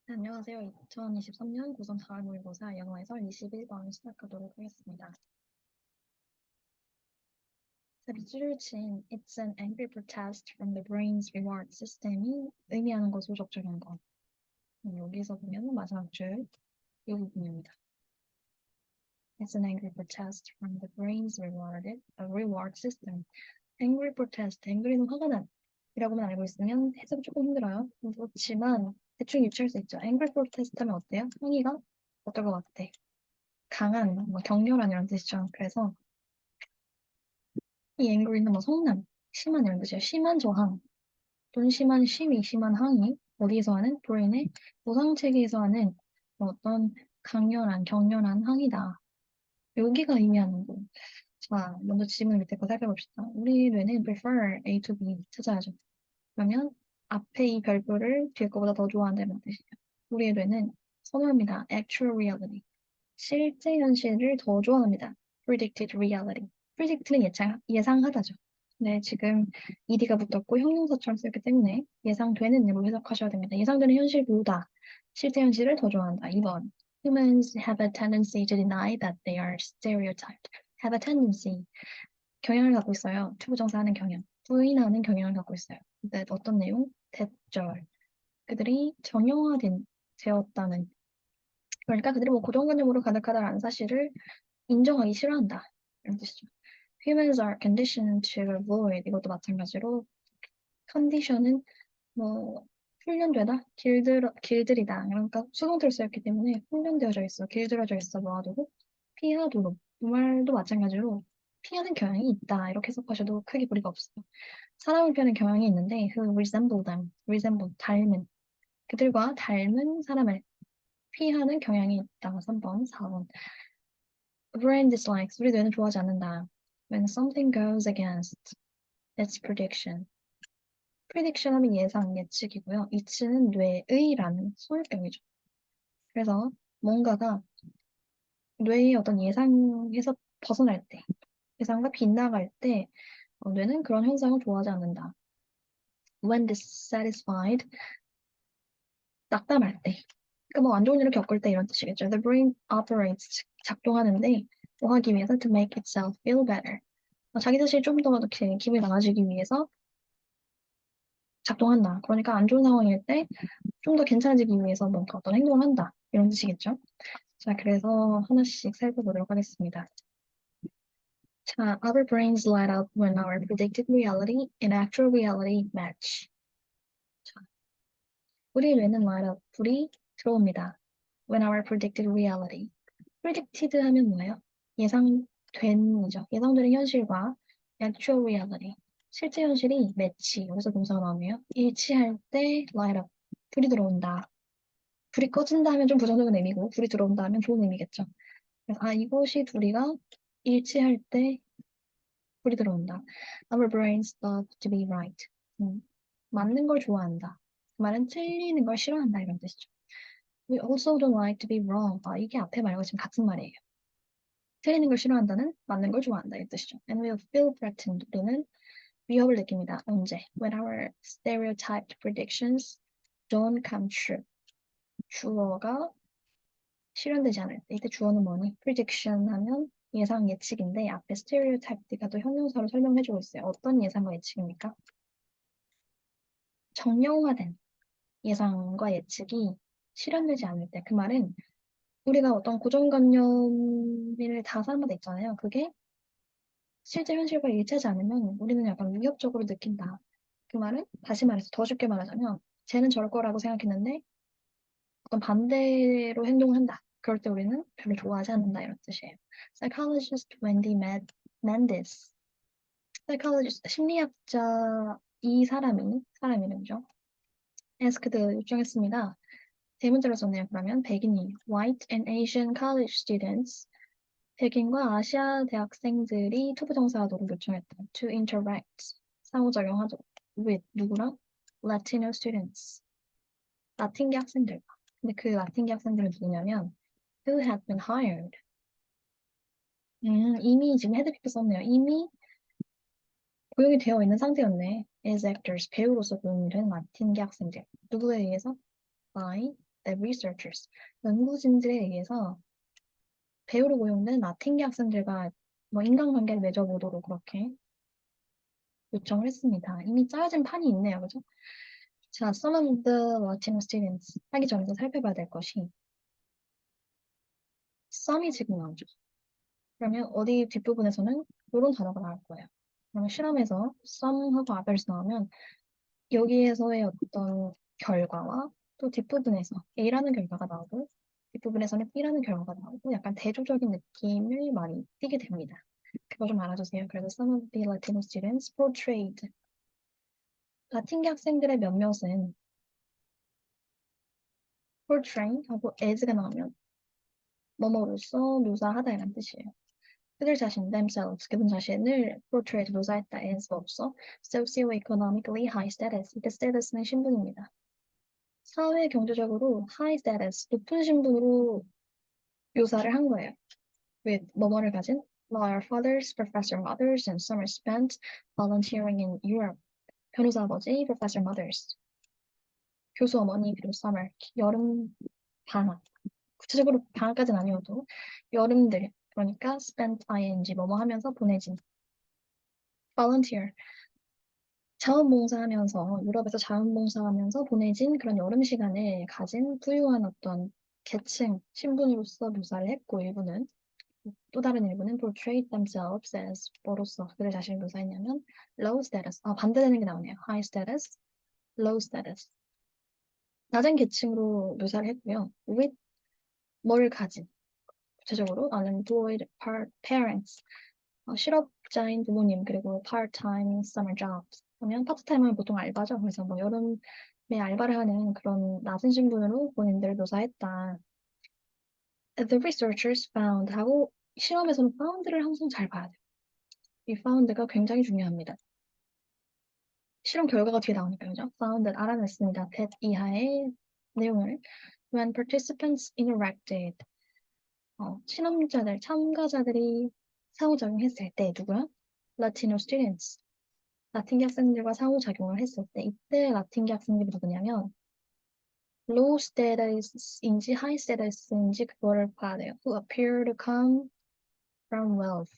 네, 안녕하세요. 2023년 고3 4월 모의고사 영어 해설 21번 시작하도록 하겠습니다. 자, 밑줄을 친 It's an angry protest from the brain's reward system이 의미하는 것으로 적절한 것. 여기서 보면 마지막 줄, 이 부분입니다. It's an angry protest from the brain's reward system. Angry protest, angry는 화가 난 이라고만 알고 있으면 해석이 조금 힘들어요. 그렇지만 대충 유추할 수 있죠. angry protest 하면 어때요? 항의가 어떨 것 같아? 강한, 격렬한 이런 뜻이죠. 그래서 이 angry는 성난, 심한 이런 뜻이에요. 심한 저항, 또는 심한 시위, 심한 항의. 어디에서 하는? 브레인의 모상체계에서 하는 어떤 강렬한, 격렬한 항의다. 여기가 의미하는 거. 자, 먼저 지문 밑에 거 살펴봅시다. 우리 뇌는 prefer A to B 찾아야죠. 그러면 앞에 이 별표를 뒤에 거보다 더 좋아한다는 뜻이에요. 우리의 뇌는 선호합니다. actual reality. 실제 현실을 더 좋아합니다. predicted reality. predict는 예상하다죠. 네, 지금 ed가 붙었고 형용사처럼 쓰였기 때문에 예상되는 일로 해석하셔야 됩니다. 예상되는 현실보다 실제 현실을 더 좋아한다. 2번. Humans have a tendency to deny that they are stereotyped. have a tendency. 경향을 갖고 있어요. 투부정사하는 경향. 부인하는 경향을 갖고 있어요. 근데 어떤 내용? 대절. 그들이 되었다는. 그러니까 그들이 고정관념으로 가득하다라는 사실을 인정하기 싫어한다. 이런 뜻이죠. Humans are conditioned to avoid. 이것도 마찬가지로 컨디션은 훈련되다, 길들이다. 그러니까 수동태로 쓰였기 때문에 훈련되어져 있어, 길들여져 있어, 모아두고 피하도록. 이 말도 마찬가지로 피하는 경향이 있다. 이렇게 해석하셔도 크게 무리가 없어요. 사람을 피하는 경향이 있는데 who resemble them, resemble, 닮은. 그들과 닮은 사람을 피하는 경향이 있다. 3번, 4번. Brain dislikes. 우리 뇌는 좋아하지 않는다. When something goes against its prediction. prediction 하면 예상, 예측이고요. 이치는 뇌의라는 소유병이죠. 그래서 뭔가가 뇌의 어떤 예상에서 벗어날 때, 예상과 빗나갈 때 뇌는 그런 현상을 좋아하지 않는다. When dissatisfied, 낙담할 때. 그러니까 안 좋은 일을 겪을 때 이런 뜻이겠죠. The brain operates, 작동하는데 뭐 하기 위해서 to make itself feel better. 자기 자신이 좀 더 이렇게 기분이 나아지기 위해서 작동한다. 그러니까 안 좋은 상황일 때 좀 더 괜찮아지기 위해서 뭔가 어떤 행동을 한다. 이런 뜻이겠죠. 자, 그래서 하나씩 살펴보도록 하겠습니다. 자, our brains light up when our predicted reality and actual reality match. 자, 우리 뇌는 light up, 불이 들어옵니다. When our predicted reality. predicted 하면 뭐예요? 예상된이죠. 예상되는 현실과 actual reality. 실제 현실이 매치, 여기서 동사가 나오네요. 일치할 때 light up, 불이 들어온다. 불이 꺼진다 하면 좀 부정적인 의미고, 불이 들어온다 하면 좋은 의미겠죠. 그래서 이것이 둘이가 일치할 때 불이 들어온다. Our brains love to be right. 맞는 걸 좋아한다. 그 말은 틀리는 걸 싫어한다 이런 뜻이죠. We also don't like to be wrong. 이게 앞에 말과 지금 같은 말이에요. 틀리는 걸 싫어한다는 맞는 걸 좋아한다 이 뜻이죠. And we'll feel threatened. 우리는 위협을 느낍니다. 언제? When our stereotyped predictions don't come true. 주어가 실현되지 않을 때. 이때 주어는 뭐니? prediction 하면 예상 예측인데 앞에 stereotype가 또 형용사로 설명해주고 있어요. 어떤 예상과 예측입니까? 정형화된 예상과 예측이 실현되지 않을 때. 그 말은 우리가 어떤 고정관념을 다 사람마다 있잖아요. 그게 실제 현실과 일치하지 않으면 우리는 약간 위협적으로 느낀다. 그 말은 다시 말해서 더 쉽게 말하자면 쟤는 저럴 거라고 생각했는데 어떤 반대로 행동을 한다. 그럴 때 우리는 별로 좋아하지 않는다 이런 뜻이에요. Psychologist Wendy Mendes. Psychologist 심리학자 이 사람 이름이죠. asked 요청했습니다. 세 문제로 썼네요. 그러면 백인이 white and Asian college students 백인과 아시아 대학생들이 투부정사도를 요청했다. To interact 상호작용하죠. with 누구랑? Latino students 라틴계 학생들과. 근데 그 라틴계 학생들은 누구냐면 who had been hired. 이미 지금 헤드픽도 썼네요. 이미 고용이 되어 있는 상태였네. as actors 배우로서 고용이 된 라틴계 학생들. 누구에 의해서? by the researchers, 연구진들에 의해서 배우로 고용된 라틴계 학생들과 뭐 인간관계를 맺어보도록 그렇게 요청을 했습니다. 이미 짜여진 판이 있네요. 그죠? 자, some of the Latino students 하기 전에 살펴봐야 될 것이 some이 지금 나오죠. 그러면 어디 뒷부분에서는 이런 단어가 나올 거예요. 그러면 실험에서 some하고 others 나오면 여기에서의 어떤 결과와 또 뒷부분에서 A라는 결과가 나오고 뒷부분에서는 B라는 결과가 나오고 약간 대조적인 느낌을 많이 띠게 됩니다. 그거 좀 알아주세요. 그래서 some of the Latino students portrayed 라틴계 학생들의 몇몇은 portray 하고 as가 나오면 뭐뭐로서 묘사하다 이란 뜻이에요. 그들 자신 themselves 그들 자신을 portray 묘사했다 as로서 socioeconomically high status 이때 status는 신분입니다. 사회 경제적으로 high status 높은 신분으로 묘사를 한 거예요. with 뭐뭐를 가진 lawyer fathers, professor mothers, and summers spent volunteering in Europe. 변호사 아버지, professor mothers. 교수 어머니 그리고 summer 여름 방학. 구체적으로 방학까지는 아니어도 여름들 그러니까 spent ing 뭐뭐 하면서 보내진 volunteer 자원봉사하면서 유럽에서 자원봉사하면서 보내진 그런 여름 시간을 가진 부유한 어떤 계층 신분으로서 묘사를 했고 일부는 또 다른 일부는 portrayed themselves as 뭐로서 그들 자신을 묘사했냐면 low status 반대되는 게 나오네요 high status, low status 낮은 계층으로 묘사를 했고요 with 뭐를 가진 구체적으로 unemployed parents 실업자인 부모님 그리고 part-time summer jobs 하면 파트타임은 보통 알바죠. 그래서 뭐 여름에 알바를 하는 그런 낮은 신분으로 본인들을 묘사했다. The researchers found 하고 실험에서는 found를 항상 잘 봐야 돼요. 이 found가 굉장히 중요합니다. 실험 결과가 뒤에 나오니까 그죠? found 알아냈습니다. that 이하의 내용을 when participants interacted 실험자들, 참가자들이 상호작용했을 때 누구야? Latino students. 라틴계 학생들과 상호작용을 했을 때 이때 라틴계 학생들이 누구냐면 low status인지 high status인지 그거를 봐야 돼요. Who appear to come from wealth.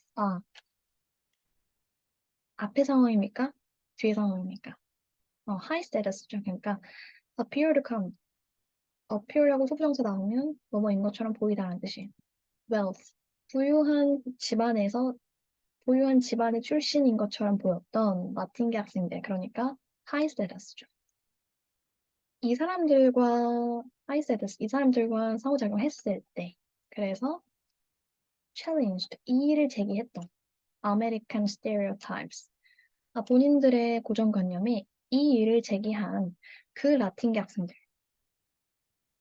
앞에 상황입니까? 뒤에 상황입니까? high status죠. 그러니까 appear to come. appear하고 소부정사 나오면 뭐뭐인 것처럼 보이다라는 뜻이에요. wealth. 부유한 집안의 출신인 것처럼 보였던 라틴계 학생들, 그러니까 high status죠. 이 사람들과 high status, 이 사람들과 상호작용했을 때, 그래서 challenged, 이의를 제기했던 American stereotypes, 본인들의 고정관념에 이의를 제기한 그 라틴계 학생들,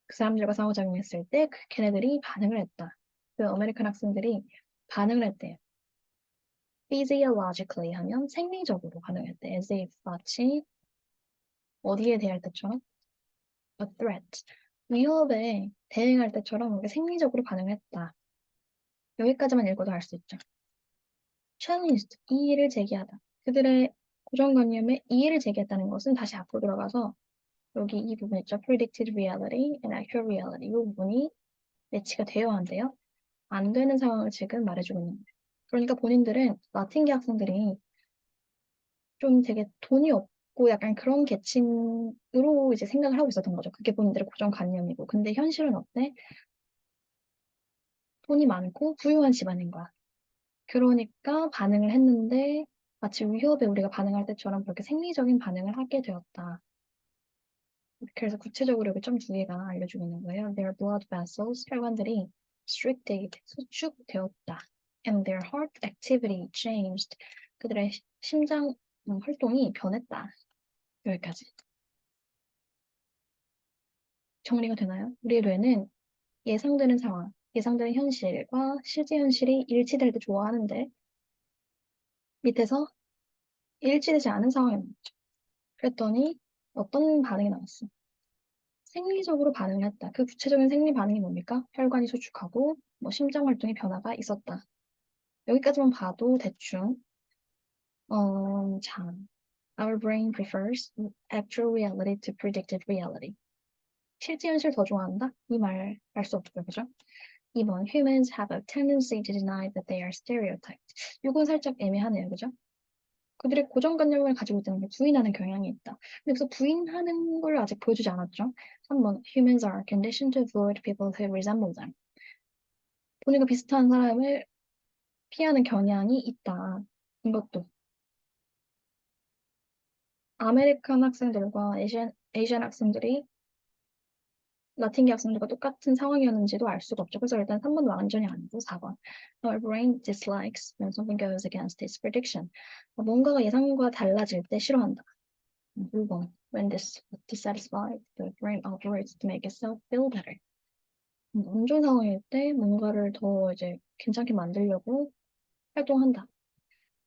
그 사람들과 상호작용했을 때 걔네들이 반응을 했다. 그 아메리칸 학생들이 반응을 했대요. physiologically 하면 생리적으로 반응했대. as if 마치 어디에 대할 때처럼 a threat 위협에 대응할 때처럼 이렇게 생리적으로 반응했다. 여기까지만 읽어도 알 수 있죠. challenged 이의를 제기하다. 그들의 고정관념에 이의를 제기했다는 것은 다시 앞으로 들어가서 여기 이 부분 있죠. predicted reality and actual reality 이 부분이 매치가 되어야 한대요. 안 되는 상황을 지금 말해주고 있는 거예요. 그러니까 본인들은 라틴계 학생들이 좀 되게 돈이 없고 약간 그런 계층으로 이제 생각을 하고 있었던 거죠. 그게 본인들의 고정관념이고. 근데 현실은 어때? 돈이 많고 부유한 집안인 거야. 그러니까 반응을 했는데 마치 위협에 우리가 반응할 때처럼 그렇게 생리적인 반응을 하게 되었다. 그래서 구체적으로 여기 점 두 개가 알려주고 있는 거예요. Their blood vessels, 혈관들이 restricted, 수축되었다. And their heart activity changed. 그들의 심장 활동이 변했다. 여기까지. 정리가 되나요? 우리의 뇌는 예상되는 상황, 예상되는 현실과 실제 현실이 일치될 때 좋아하는데 밑에서 일치되지 않은 상황이 나왔죠. 그랬더니 어떤 반응이 나왔어? 생리적으로 반응을 했다. 그 구체적인 생리 반응이 뭡니까? 혈관이 수축하고 뭐 심장 활동의 변화가 있었다. 여기까지만 봐도 대충 자, our brain prefers actual reality to predicted reality. 실제 현실 더 좋아한다? 이 말 알 수 없고요. 그죠? 2번 Humans have a tendency to deny that they are stereotyped. 이건 살짝 애매하네요. 그죠? 그들의 고정관념을 가지고 있다는 걸 부인하는 경향이 있다. 근데 여기서 부인하는 걸 아직 보여주지 않았죠. 3번 Humans are conditioned to avoid people who resemble them. 본인과 비슷한 사람을 피하는 경향이 있다. 이것도 아메리칸 학생들과 아시안 학생들이 라틴계 학생들과 똑같은 상황이었는지도 알 수가 없죠. 그래서 일단 3번 완전히 아니고 4번. Our brain dislikes when something goes against its prediction. 뭔가가 예상과 달라질 때 싫어한다. 5번. When dissatisfied, the brain operates to make itself feel better. 안 좋은 상황일 때 뭔가를 더 이제 괜찮게 만들려고 활동한다.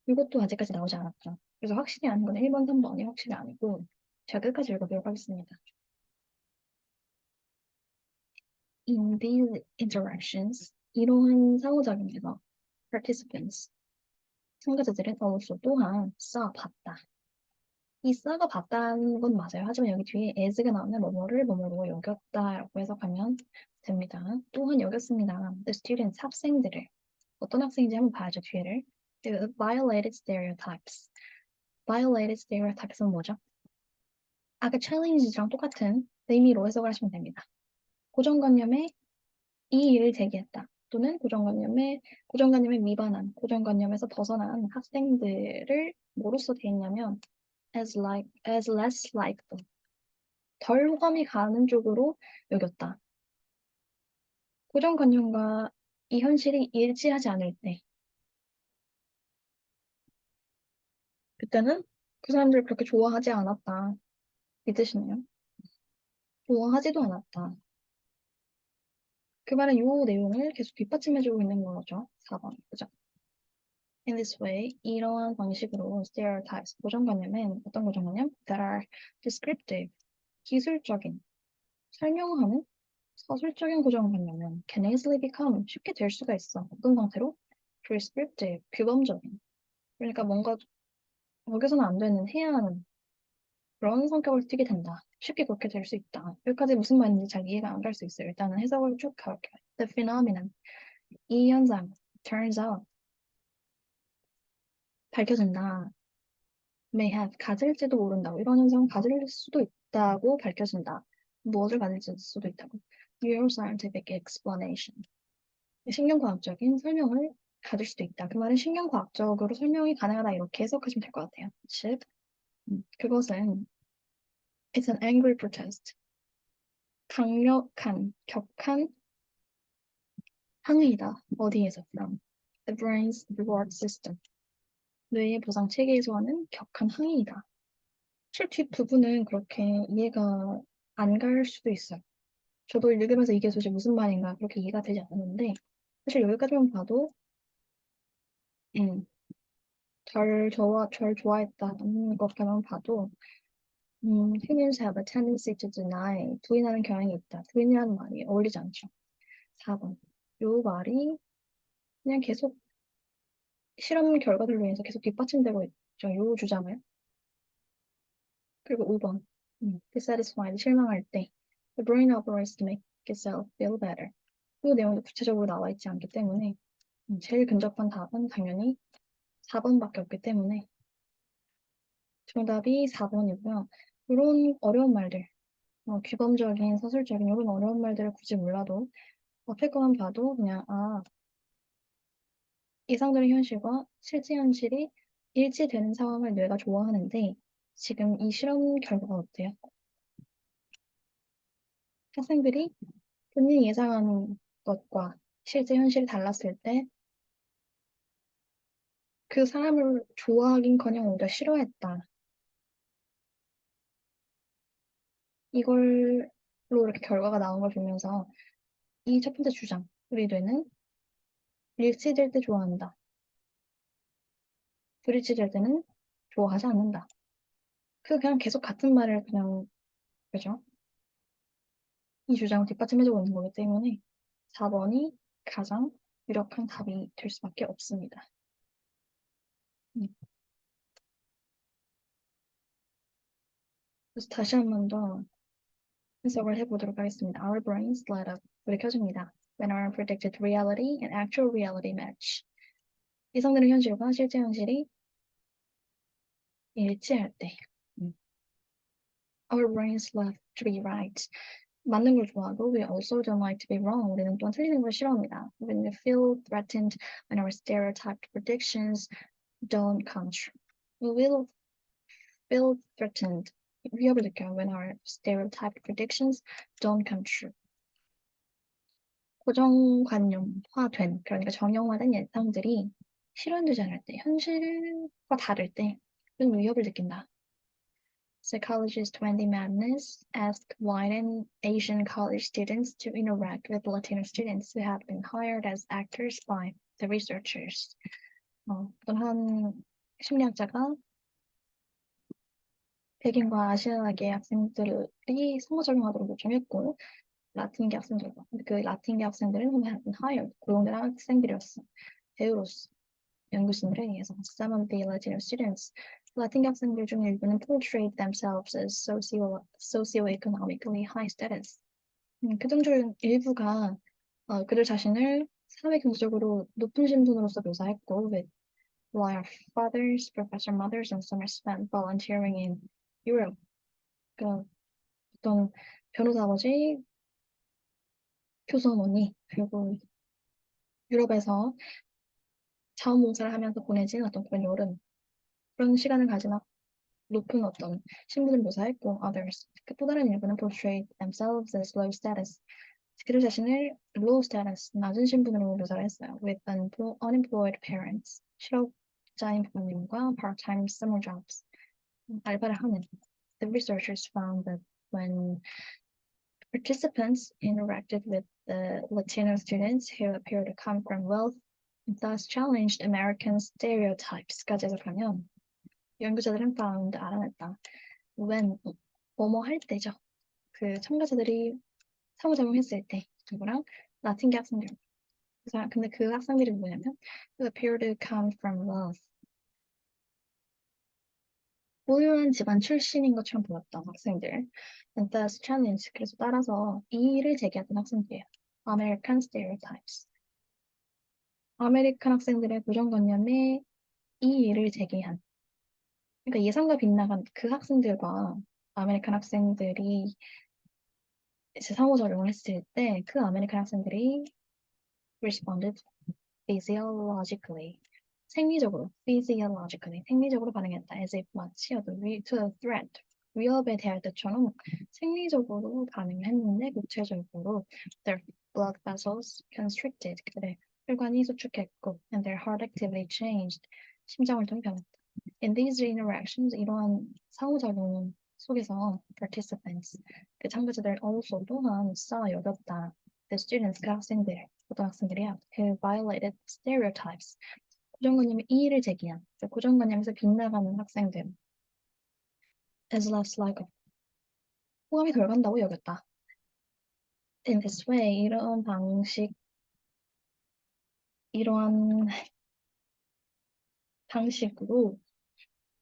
이것도 아직까지 나오지 않았죠. 그래서 확실히 아는 건 1번, 3번이 확실히 아니고 제가 끝까지 읽어보도록 하겠습니다. In these interactions, 이러한 상호작용에서 participants, 참가자들은 also 또한 쌓아봤다. 이 쌓아가 봤다는 건 맞아요. 하지만 여기 뒤에 as가 나오면 뭐뭐를 뭐뭐로 여겼다라고 해석하면 됩니다. 또한 여겼습니다. The students, 학생들을. 어떤 학생인지 한번 봐야죠, 뒤에를. The violated stereotypes. violated stereotypes은 뭐죠? 아까 challenge랑 똑같은 의미로 해석을 하시면 됩니다. 고정관념에 이 일을 제기했다. 또는 고정관념에 위반한, 고정관념에서 벗어난 학생들을 뭐로써 대했냐면 as less likely, 덜 호감이 가는 쪽으로 여겼다. 고정관념과 이 현실이 일치하지 않을 때, 그때는 그 사람들을 그렇게 좋아하지 않았다. 이 뜻이네요. 좋아하지도 않았다. 그 말은 이 내용을 계속 뒷받침해주고 있는 거죠. 4번. 그죠? In this way, 이러한 방식으로 stereotypes, 고정관념은 어떤 고정관념? That are descriptive, 기술적인, 설명하는 서술적인 고정관념은 can easily become, 쉽게 될 수가 있어. 어떤 상태로? prescriptive, 규범적인. 그러니까 뭔가 여기서는 안 되는, 해야 하는 그런 성격을 띠게 된다. 쉽게 그렇게 될 수 있다. 여기까지 무슨 말인지 잘 이해가 안 갈 수 있어요. 일단은 해석을 쭉 가볼게요. The phenomenon, 이 현상, turns out, 밝혀진다. may have, 가질지도 모른다고. 이런 현상은 가질 수도 있다고 밝혀진다. 무엇을 가질 수도 있다고. Neuroscientific explanation. 신경과학적인 설명을 가질 수도 있다. 그 말은 신경과학적으로 설명이 가능하다. 이렇게 해석하시면 될 것 같아요. 즉, 그것은 it's an angry protest. 강력한, 격한 항의다. 어디에서? From the brain's reward system. 뇌의 보상 체계에서 하는 격한 항의이다. 사실 뒷부분은 그렇게 이해가 안 갈 수도 있어요. 저도 읽으면서 이게 도대체 무슨 말인가 그렇게 이해가 되지 않았는데 사실 여기까지만 봐도 음, 절 좋아했다는 것까지만 봐도 humans have a tendency to deny 부인하는 경향이 있다. 부인이라는 말이 어울리지 않죠. 4번. 요 말이 그냥 계속 실험 결과들로 인해서 계속 뒷받침되고 있죠. 요 주장을. 그리고 5번. dissatisfied, 실망할 때 the brain operates to make itself feel better. 그 내용도 구체적으로 나와 있지 않기 때문에 제일 근접한 답은 당연히 4번밖에 없기 때문에 정답이 4번이고요. 이런 어려운 말들, 규범적인, 서술적인 이런 어려운 말들을 굳이 몰라도 앞에 거만 봐도 그냥 예상되는 현실과 실제 현실이 일치되는 상황을 뇌가 좋아하는데 지금 이 실험 결과가 어때요? 학생들이 본인이 예상하는 것과 실제 현실이 달랐을 때 그 사람을 좋아하긴커녕 오히려 싫어했다. 이걸로 이렇게 결과가 나온 걸 보면서 이 첫 번째 주장, 우리 뇌는 일치될 때 좋아한다. 불일치될 때는 좋아하지 않는다. 그냥 계속 같은 말을 그냥, 그죠? 이 주장을 뒷받침해주고 있는 거기 때문에 4번이 가장 유력한 답이 될 수밖에 없습니다. 음. 그래서 다시 한 번 더 해석을 해보도록 하겠습니다. Our brains light up. 불이 켜집니다. When our predicted reality and actual reality match. 예상되는 현실과 실제 현실이 일치할 때. Our brains love to be right. 맞는 걸 좋아하고 we also don't like to be wrong. 우리는 또한 틀리는 걸 싫어합니다. When we feel threatened when our stereotyped predictions don't come true. We will feel threatened. 위협을 느껴요. When our stereotyped predictions don't come true. 고정관념화된, 그러니까 정형화된 예상들이 실현되지 않을 때, 현실과 다를 때, 좀 위협을 느낀다. Psychologist Wendy Madness asked white and Asian college students to interact with Latino students who had been hired as actors by the researchers. 어떤 한 심리학자가 백인과 아시아계 학생들이 상호작용하도록 요청했고, 라틴계 학생들과. 근데 그 라틴계 학생들은 hired, 고용된 학생들이었어. 배우로서 연구진들에 의해서 some of the Latino students, 라틴계 학생들 중에 일부는 portrayed themselves as socioeconomically high status. 그중 일부가 그들 자신을 사회 경제적으로 높은 신분으로서 묘사했고, with lawyer fathers, professor mothers, and summer spent volunteering in Europe. 그 어떤 변호사 아버지, 교수어머니, 그리고 유럽에서 자원봉사를 하면서 보내진 어떤 그런 여름, 그런 시간을 가지나 높은 어떤 신분을 묘사했고, others, 또 다른 일부는 portrayed themselves as low status, 그들 자신을 low status, 낮은 신분으로 묘사를 했어요. with unemployed parents, 실업자인 부모님과 part-time summer jobs, 알바를 하는. The researchers found that when participants interacted with the Latino students who appeared to come from wealth, thus challenged American stereotypes까지 해석하면 연구자들은 found, 알아냈다. when, 뭐뭐 할 때죠. 그 참가자들이 상호작용했을 때 누구랑 라틴계 학생들. 근데 그 학생들이 뭐냐면 who appeared to come from wealth. 부유한 집안 출신인 것처럼 보였던 학생들. And thus challenged. 그래서 따라서 이의를 제기했던 학생들이에요. American stereotypes. 아메리칸 학생들의 고정관념에 이의를 제기한. 그러니까 예상과 빗나간 그 학생들과 아메리칸 학생들이 이제 상호작용을 했을 때 그 아메리칸 학생들이 responded physiologically. 생리적으로 반응했다. as if 마치 to a threat, 위협에 대할 때처럼 생리적으로 반응을 했는데 구체적으로 their blood vessels constricted, 그들의 혈관이 수축했고 and their heart activity changed, 심장활동이 변했다. In these interactions, 이러한 상호작용 속에서 participants, 그 참가자들 also 또한 여겼다. The students, 그 학생들, 고등학생들이야, who violated stereotypes, 고정관념의 이의를 제기한, 고정관념에서 빗나가는 학생들, as less like, 호감이 덜 간다고 여겼다. In this way, 이러한 방식으로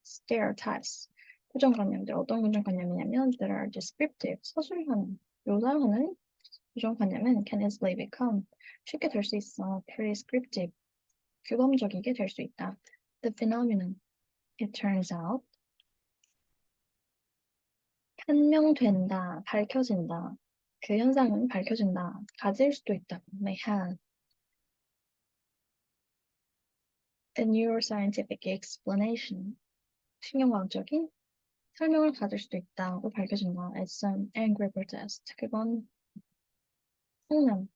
stereotypes, 고정관념들, 어떤 고정관념이냐면 that are descriptive, 서술하는, 묘사하는 고정관념은 can easily become, 쉽게 될 수 있어, prescriptive, 규범적이게 될 수 있다. The phenomenon, it turns out, 판명된다, 밝혀진다. 그 현상은 밝혀진다, 가질 수도 있다. may have a neuroscientific explanation, 신경과학적인 설명을 가질 수도 있다고 밝혀진다. As some angry protest, 그건 성난,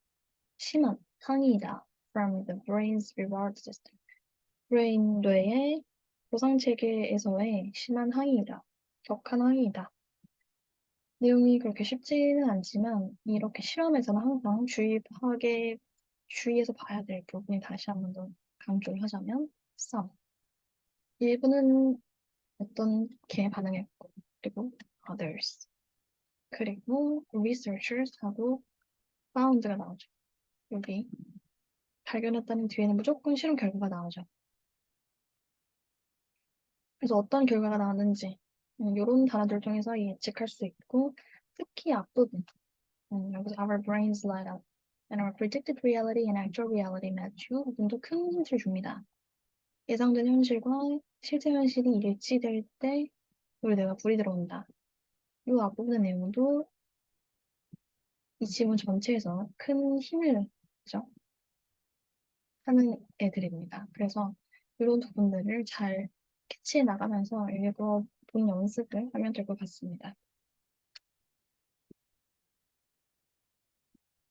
심한 항의이다. From the brain's reward system, 브레인 뇌의 보상 체계에서의 심한 항의이다. 격한 항의이다. 내용이 그렇게 쉽지는 않지만 이렇게 실험에서는 항상 주의해서 봐야 될 부분이 다시 한 번 더 강조를 하자면 some. 일부는 어떻게 반응했고 그리고 others. 그리고 researchers하고 found가 나오죠. 여기 발견했다는 뒤에는 무조건 실험 결과가 나오죠. 그래서 어떤 결과가 나왔는지 이런 단어들 중에서 예측할 수 있고 특히 앞부분. 여기서 our brains light up and our predicted reality and actual reality match 이 부분도 큰 힌트를 줍니다. 예상된 현실과 실제 현실이 일치될 때 우리 뇌가 불이 들어온다. 이 앞부분의 내용도 이 지문 전체에서 큰 힘을 그죠? 하는 애들입니다. 그래서 이런 부분들을 잘 캐치해 나가면서 읽어본 연습을 하면 될 것 같습니다.